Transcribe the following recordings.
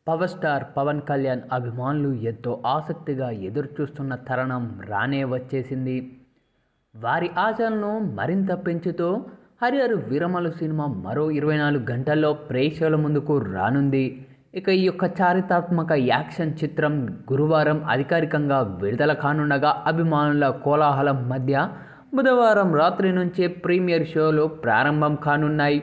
Power star Pawan Kalyan అభిమానులు ఎంతో ఆసక్తిగా ఎదురుచూస్తున్న తరుణం రానే వచ్చేసింది. వారి ఆశలను మరింత పెంచుతూ హరిహర వీరమల్లు సినిమా మరో 24 గంటల్లో ప్రేక్షకుల ముందుకు రానుంది. ఇక ఈ యొక్క చారిత్రాత్మక యాక్షన్ చిత్రం గురువారం అధికారికంగా విడుదల కానుండగా అభిమానుల కోలాహలం మధ్య బుధవారం రాత్రి నుంచే ప్రీమియర్ షోలు ప్రారంభం కానున్నాయి.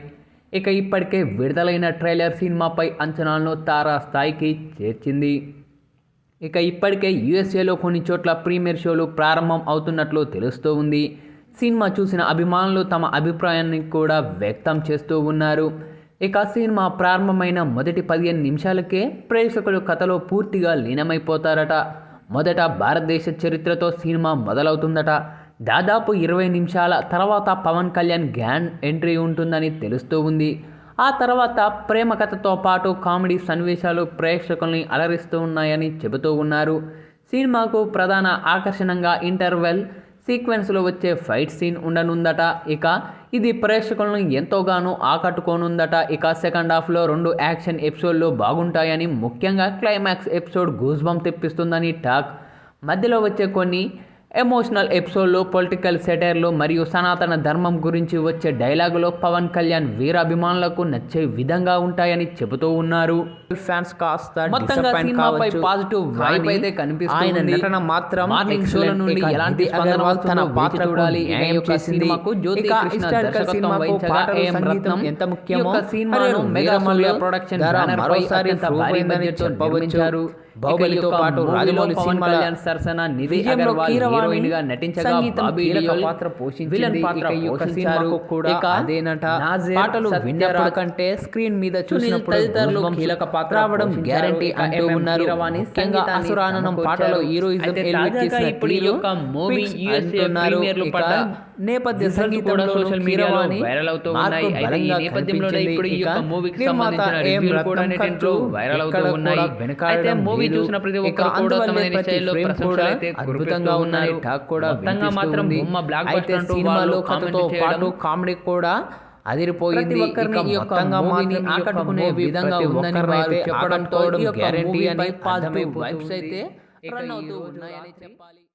ఇక ఇప్పటికే విడుదలైన ట్రైలర్ సినిమాపై అంచనాలను తారా స్థాయికి చేర్చింది. ఇక ఇప్పటికే యూఎస్ఏలో కొన్ని చోట్ల ప్రీమియర్ షోలు ప్రారంభం అవుతున్నట్లు తెలుస్తూ ఉంది. సినిమా చూసిన అభిమానులు తమ అభిప్రాయాన్ని కూడా వ్యక్తం చేస్తూ ఉన్నారు. ఇక సినిమా ప్రారంభమైన మొదటి 15 నిమిషాలకే ప్రేక్షకులు కథలో పూర్తిగా లీనమైపోతారట. మొదట భారతదేశ చరిత్రతో సినిమా మొదలవుతుందట. దాదాపు 20 నిమిషాల తర్వాత పవన్ కళ్యాణ్ గ్యాంగ్ ఎంట్రీ ఉంటుందని తెలుస్తూ ఉంది. ఆ తర్వాత ప్రేమ కథతో పాటు కామెడీ సన్నివేశాలు ప్రేక్షకుల్ని అలరిస్తూ ఉన్నాయని చెబుతూ ఉన్నారు. సినిమాకు ప్రధాన ఆకర్షణగా ఇంటర్వెల్ సీక్వెన్స్లో వచ్చే ఫైట్ సీన్ ఉండనుందట. ఇక ఇది ప్రేక్షకులను ఎంతోగానో ఆకట్టుకోనుందట. ఇక సెకండ్ హాఫ్లో 2 యాక్షన్ ఎపిసోడ్లు బాగుంటాయని, ముఖ్యంగా క్లైమాక్స్ ఎపిసోడ్ గూస్బంప్ తెప్పిస్తుందని టాక్. మధ్యలో వచ్చే కొన్ని ఎమోషనల్ ఎపిసోడ్లు, పొలిటికల్ సెటైర్లు మరియు సనాతన ధర్మం గురించి వచ్చే డైలాగులు పవన్ కళ్యాణ్ వీరాభిమానులకు నచ్చే విధంగా ఉంటాయని చెబుతూ ఉన్నారు. ఫ్యాన్స్ కాస్త మొత్తంగా సినిమాపై పాజిటివ్ వైబ్ అయితే కనిపిస్తుంది. ఆయన నటన మాత్రం మార్నింగ్ షోల నుండి ఎలాంటి స్పందన వస్తున్న పాత్ర చూడాలి. ఏం చేసింది జ్యోతి కృష్ణ దర్శకత్వం వహించగా ఏం రత్నం ఎంత ముఖ్యమో సినిమాను మెగా ప్రొడక్షన్ బ్యానర్ పై అత్యంత భారీ బడ్జెట్ తో నిర్మించారు. బాహుబలితో పాటు రాజమౌళి సినిమాల సరసన నిధి అగర్వాల్ హీరోయిన్ గా నటించగా బాబీ డియోల్ పాత్ర పోషించింది. ఇక ఈ యొక్క సినిమాకు కూడా అదేనట. పాటలు విన్నప్పుడు కంటే స్క్రీన్ మీద చూసినప్పుడు తదితరులు కీలక పాత్ర రావడం గ్యారంటీ అంటూ ఉన్నారు. ముఖ్యంగా అసురాననం పాటలో హీరోయిజం ఎలివేట్ చేసిన ఇప్పుడు ఈ యొక్క మూవీ యూఎస్ఏ ప్రీమియర్లు పడ్డ నేపథ్య సంగీతం సోషల్ మీడియాలో వైరల్ అవుతూ ఉన్నాయి. అయితే ఈ నేపథ్యంలో ఇప్పుడు ఈ యొక్క మూవీకి సంబంధించిన రివ్యూలు కూడా నెట్లో వైరల్ అవుతూ ఉన్నాయి. అయితే మూవీ చూసిన ప్రతి ఒక్కరు కూడా తమ శైలిలో ప్రశంసలు అయితే అద్భుతంగా ఉన్నాయి. టాక్ కూడా మొత్తంగా మాత్రం బొమ్మ బ్లాక్ బస్టర్ అంటూ సినిమాలో కథతో పాటు కామెడీ కూడా అదిరిపోయింది. మొత్తంగా మూవీని ఆకట్టుకునే విధంగా ఉందని వారు చెప్పడంతో గ్యారంటీ అని పాజిటివ్ వైబ్స్ అయితే రన్ అవుతూ ఉన్నాయని చెప్పాలి.